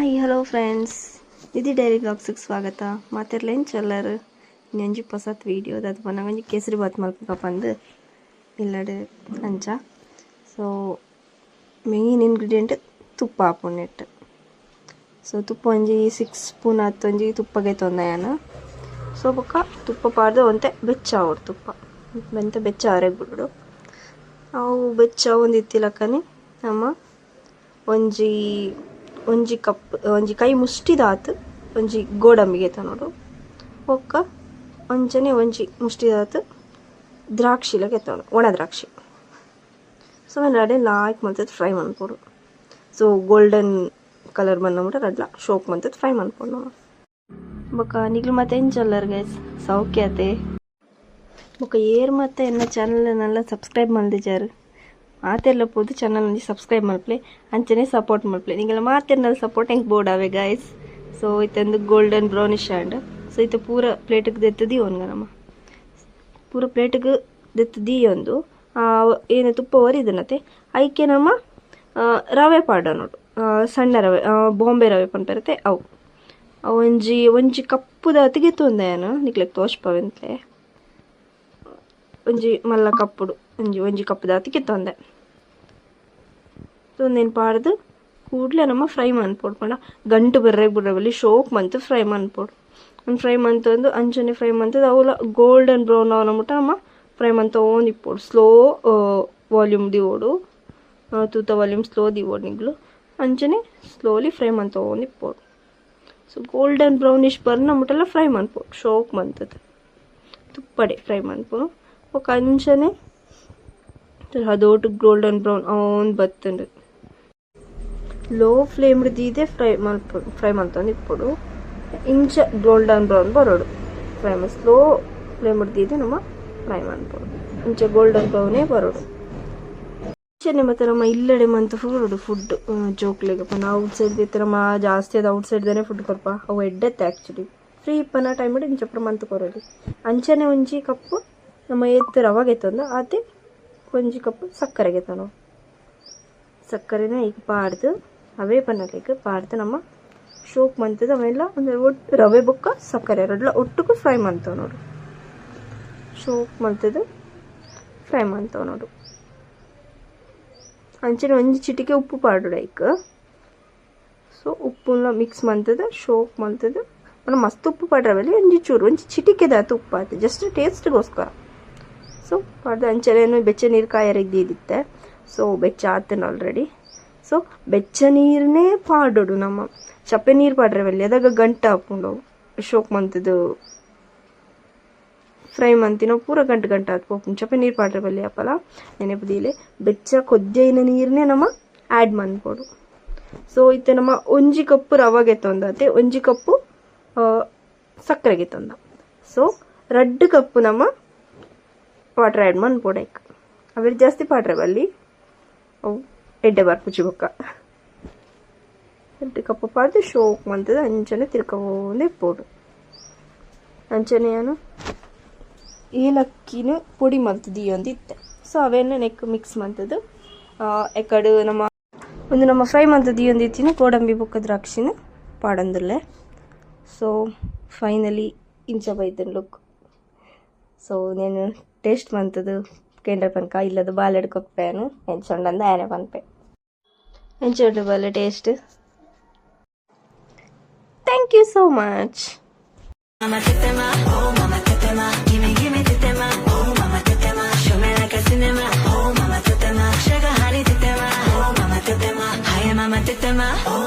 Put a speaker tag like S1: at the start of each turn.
S1: Hi hello friends, ಇದು dairy ಬ್ಲಾಗ್ಸಿಗೆ ಸ್ವಾಗತ. ಮಾತಿರ್ಲೇನು ಚಲ್ಲರು ನೆಂಜಿ ಹೊಸತ್ ವೀಡಿಯೋದು ಅದು ಬಂದು ಕೇಸರಿ ಬಾತ್ ಮಲ್ಪಕ ಬಂದು ಇಲ್ಲಡೆ ಅಂಚ. ಸೊ ಮೇನ್ ಇಂಗ್ರೀಡಿಯೆಂಟ್ ತುಪ್ಪ ಹಾಪುನೆಟ್ಟು. ಸೊ ತುಪ್ಪ ಒಂಜಿ 6 ಸ್ಪೂನ್ ಹತ್ತೊಂಜಿ ತುಪ್ಪಗೆ ತೊಂದೆಯನು. ಸೊ ಬೊಕ್ಕ ತುಪ್ಪ ಪಾಡ್ದು ಒಂತೆ ಬೆಚ್ಚ ಅವ್ರು ತುಪ್ಪ ಬಂತೆ ಬೆಚ್ಚ ಅವರೆಗೆ ಬಿಡು. ಅವು ಬೆಚ್ಚ ಒಂದು ಇತ್ತಿಲಕ್ಕನೆ ನಮ್ಮ ಒಂಜಿ ಕಪ್ ಒಂಜಿ ಕೈ ಮುಷ್ಟಿದಾತು ಒಂಜಿ ಗೋಡಂಬಿಗೆ ನೋಡು ಒಕ್ಕ ಒಂಚನೆ ಒಂಜಿ ಮುಷ್ಟಿದಾತು ದ್ರಾಕ್ಷಿಲಕ್ಕೆ ಎತ್ತೋಡು ಒಣ ದ್ರಾಕ್ಷಿ. ಸೊ ರಡೆ ಲಾಯ್ಕ್ ಮಂತದ್ದು ಫ್ರೈ ಮಾಡ್ಕೊಡು. ಸೊ ಗೋಲ್ಡನ್ ಕಲರ್ ಬಂದ್ಬಿಟ್ಟು ರಡ್ಲ ಶೋಕ್ ಮಂತದ್ದು ಫ್ರೈ ಮಾಡ್ಕೊಂಡು ನಾವು ಬೊಕ್ಕ ನಿಗ್ಲು ಮತ್ತೆ ಎಂಚಲ್ಲರ್ ಗೈಸ್ ಸೌಖ್ಯತೆ ಬೊಕ್ಕ ಏರ್ ಮತ್ತೆ ಎನ್ನ ಚಾನಲ್ನೆಲ್ಲ ಸಬ್ಸ್ಕ್ರೈಬ್ ಮಾಡಿದಾರು. ಮಾತೆಲ್ಲ ಪೋದು ಚಾನಲ್ ಸಬ್ಸ್ಕ್ರೈಬ್ ಮಲ್ಪಲೆ ಅಂಚನೆ ಸಪೋರ್ಟ್ ಮಲ್ಪಲೆ ನಿಂಗೆಲ್ಲ ಮಾತೆರ್ನಲ್ಲ ಸಪೋರ್ಟ್ ಹೆಂಗೆ ಬೋರ್ಡ್ ಅವೆ ಗೈಸ್. ಸೊ ಇತ್ತೊಂದು ಗೋಲ್ಡನ್ ಬ್ರೌನಿಶ್ ಆ್ಯಂಡ್ ಸೊ ಇತ್ತು ಪೂರ ಪ್ಲೇಟಿಗೆ ದೆತ್ತದಿ ಒಂದು ನಮ್ಮ ಪೂರ ಪ್ಲೇಟಿಗೆ ದೆತ್ತದಿ ಒಂದು ಏನು ತುಪ್ಪ ಒರಿದನತೆ ಐಕೆ ನಮ್ಮ ರವೆ ಪಾಡ ನೋಡು ಸಣ್ಣ ರವೆ ಬಾಂಬೆ ರವೆ ಪಂಪಿರುತ್ತೆ ಅವು ಒಂಜಿ ಕಪ್ಪುದ ಅತಿಗೆ ತೊಂದೆಯನು ನಿಕ್ಲೆಕ್ ತೋಷ್ಪವೆಂತಲೆ ಒಂಜಿ ಮಲ್ಲ ಕಪ್ಪುಡು ಒಂಜಿ ಕಪ್ಪುದ ಅತಿಗೆ ತೊಂದೆ. ಸೊ ನೆನ್ ಪಾಡ್ದು ಕೂಡಲೇ ನಮ್ಮ ಫ್ರೈ ಮಾಡ್ಪೋಡು ಪಂಡ ಗಂಟು ಬರ್ರೆ ಬಿಡ್ರವಲ್ಲಿ ಶೋಕ್ ಮಂತು ಫ್ರೈ ಮಾಡ್ಪೋಡು. ಒಂದು ಫ್ರೈ ಮಂತಂದು ಅಂಚನೆ ಫ್ರೈ ಮಂತದ್ದು ಅವಲ ಗೋಲ್ಡನ್ ಬ್ರೌನ್ ಅವನಬಿಟ್ಟು ನಮ್ಮ ಫ್ರೈ ಮಂತ ಓನ್ ಇಪ್ಪೋಡು ಸ್ಲೋ ವಾಲ್ಯೂಮ್ ದಿವೋಡು ತೂತ ವಾಲ್ಯೂಮ್ ಸ್ಲೋ ದಿವೋಡು ನಿಗ್ಲು ಅಂಚನೆ ಸ್ಲೋಲಿ ಫ್ರೈ ಮಂತ ಓನ್ ಇಪ್ಪೋಡು. ಸೊ ಗೋಲ್ಡನ್ ಬ್ರೌನಿಶ್ ಬರ್ನಬಿಟ್ಟೆಲ್ಲ ಫ್ರೈ ಮಾಡ್ಪೋಡು ಶೋಕ್ ಮಂತದ್ದು ತುಪ್ಪಡೆ ಫ್ರೈ ಮಾಡ್ಪೋಡು ఒక అంచనే ಅದೋಟು ಗೋಲ್ಡನ್ ಬ್ರೌನ್ ಅವನ್ ಬತ್ತಂಡು ಲೋ ಫ್ಲೇಮ್ ಹಿಡ್ದಿದೆ ಫ್ರೈ ಮಾಡ್ತಂದು ಇಪ್ಪೋಡು ಇಂಚ ಗೋಲ್ಡನ್ ಬ್ರೌನ್ ಬರೋಡು ಫ್ರೈ ಮಾಡಿ ಸ್ಲೋ ಫ್ಲೇಮ್ ಹಿಡ್ದಿದೆ ನಮ್ಮ ಫ್ರೈ ಮಾಡ್ಬೋದು ಇಂಚ ಗೋಲ್ಡನ್ ಬ್ರೌನೇ ಬರೋಡು. ಇಂಚನೆ ಮತ್ತೆ ನಮ್ಮ ಇಲ್ಲಡೆ ಮಂತ ಫುಡ್ ಜೋಕ್ಲೆಗೆ ಪನ ಔಟ್ ಸೈಡ್ ಇತ್ತು ನಮ್ಮ ಜಾಸ್ತಿ ಅದು ಔಟ್ ಸೈಡ್ದೇ ಫುಡ್ ಕೊರಪ ಅವು ಎಡ್ಡೆತ್ತೆ ಆ್ಯಕ್ಚುಲಿ ಫ್ರೀ ಪನ ಟೈಮ್ ಹಿಡಿ ಇಂಚಪ್ರ ಮಂತ್ ಕೊರೋದು ಅಂಚನೆ ಒಂಜಿ ಕಪ್ಪು ನಮ್ಮ ಎತ್ತು ರವಾಗ ಎತ್ತಂದು ಅದೇ ಒಂಜಿ ಕಪ್ಪು ಸಕ್ಕರೆಗೆ ನಾವು ಸಕ್ಕರೆನ ಈಗ ಪಾಡ್ದು ಅವೇ ಪನ್ನಲಿಕ್ಕೆ ಪಾಡ್ದು ನಮ್ಮ ಶೋಕ್ ಮಂತದ್ದು ಅವೆಲ್ಲ ಒಂದು ಒಟ್ಟು ರವೆ ಬೊಕ್ಕ ಸಕ್ಕರೆ ಎರಡ್ಲ ಒಟ್ಟಿಗೂ ಫ್ರೈ ಮಾಡ್ತಾವೆ ನೋಡು ಶೋಕ್ ಮಂತದ್ದು ಫ್ರೈ ಮಾಡ್ತಾವೆ ನೋಡು. ಅಂಚನೆ ಒಂಜಿ ಚಿಟಿಕೆ ಉಪ್ಪು ಪಾಡು ಈಗ. ಸೊ ಉಪ್ಪನ್ನ ಮಿಕ್ಸ್ ಮಾಡ್ತದೆ ಶೋಕ್ ಮಾಡ್ತದೆ మనం ಮಸ್ತ್ ಉಪ್ಪು ಪಾಡ್ರವಲ್ಲಿ ಒಂಜಿ ಚೂರು ಒಂಜಿ ಚಿಟಿಕೆದಾತು ಉಪ್ಪು ಆಯ್ತು ಜಸ್ಟ್ ಟೇಸ್ಟ್ಗೋಸ್ಕರ. ಸೊ ಪಾಡ್ದು ಅಂಚನೇನು ಬೆಚ್ಚ ನೀರು ಕಾಯರಿದ್ದಿತ್ತೆ. ಸೊ ಬೆಚ್ಚ ಆತನ ಆಲ್ರೆಡಿ. ಸೊ ಬೆಚ್ಚ ನೀರನ್ನೇ ಪಾಡೋಡು ನಮ್ಮ ಚಪ್ಪೆ ನೀರು ಪಾಡ್ರವಲ್ಲಿ ಅದಾಗ ಗಂಟು ಹಾಕೊಂಡು ಶೋಕ್ ಮಂತದ್ದು ಫ್ರೈ ಮಂತಿನೋ ಪೂರ ಗಂಟು ಹಾಕ್ಬೇಕು ಚಪ್ಪೆ ನೀರು ಪಾಡ್ರವಲ್ಲಿ ಅಪ್ಪಲ್ಲ ನೆನೆಪದಿಲೆ ಬೆಚ್ಚ ಕೊದ್ದೆಯಿನ ನೀರನ್ನೇ ನಮ್ಮ ಆ್ಯಡ್ ಮಾಡ್ಕೊಡು. ಸೊ ಇತ್ತೆ ನಮ್ಮ ಒಂಜಿ ಕಪ್ಪು ರವಾಗೆ ತೊಂದತೆ ಒಂಜಿ ಕಪ್ಪು ಸಕ್ಕರೆಗೆ ತೊಂದ. ಸೊ 2 ಕಪ್ಪು ನಮ್ಮ ವಾಟರ್ ಆ್ಯಡ್ ಮಾಡ್ಬೋಡೈಕ್ ಅದ್ರ ಜಾಸ್ತಿ ಪಾಡ್ರವಲ್ಲಿ ಅವು ಎಡ್ಡೆ ಬರ್ಪುಚ್ಚಿ ಬೊಕ್ಕ 2 ಕಪ್ಪು ಪಾಡ್ದು ಶೋಕ್ ಮಂತದ ಅಂಚನೆ ತಿರ್ಕೊಂಡೇ ಇಪ್ಪೋಡು. ಅಂಚನೆ ಏನು ಏಲಕ್ಕಿನ ಪುಡಿ ಮಂತದ್ದು ಒಂದು ಇತ್ತೆ. ಸೊ ಅವೇನು ನೆಕ್ ಮಿಕ್ಸ್ ಮಂತದ್ದು ಎಕಡು ನಮ್ಮ ಫ್ರೈ ಮಂತದ್ದು ಒಂದು ಇತ್ತಿನ ಗೋಡಂಬಿ ಬೊಕ್ಕ ದ್ರಾಕ್ಷಿನ ಪಾಡಂದಿರಲೆ. ಸೊ ಫೈನಲಿ ಇಂಚ ಬೈತನ್ ಲುಕ್. ಸೊ నేను ಟೇಸ್ಟ್ ಮಂತದ್ದು ಕೇಂದ್ರ ಪನ್ಕ ಇಲ್ಲದು ಬಾಲೆಡ್ ಕೊಪ್ಪೆನು ಎಂಚೊಂಡಂದ ಆನೆ ಪನ್ಪೆ ಎಂಚೊಂಡು ಬಾಲೆ taste. Thank you so much. Mama tetema, oh mama tetema, gimme tetema, oh mama tetema, show me like a cinema, oh mama tetema, sugar honey tetema, oh mama tetema, hi mama tetema, oh